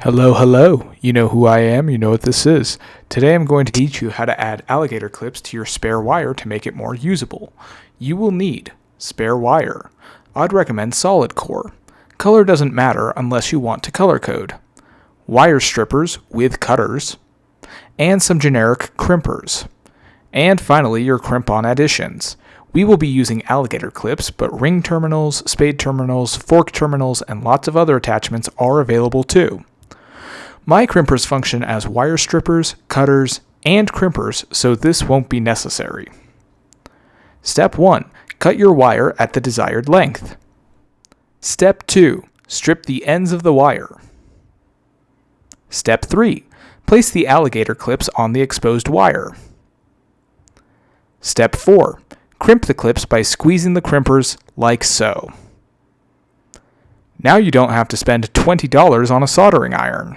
Hello, hello. You know who I am, you know what this is. Today I'm going to teach you how to add alligator clips to your spare wire to make it more usable. You will need spare wire. I'd recommend solid core. Color doesn't matter unless you want to color code. Wire strippers with cutters. And some generic crimpers. And finally, your crimp-on additions. We will be using alligator clips, but ring terminals, spade terminals, fork terminals, and lots of other attachments are available too. My crimpers function as wire strippers, cutters, and crimpers, so this won't be necessary. Step 1. Cut your wire at the desired length. Step 2. Strip the ends of the wire. Step 3. Place the alligator clips on the exposed wire. Step 4. Crimp the clips by squeezing the crimpers like so. Now you don't have to spend $20 on a soldering iron.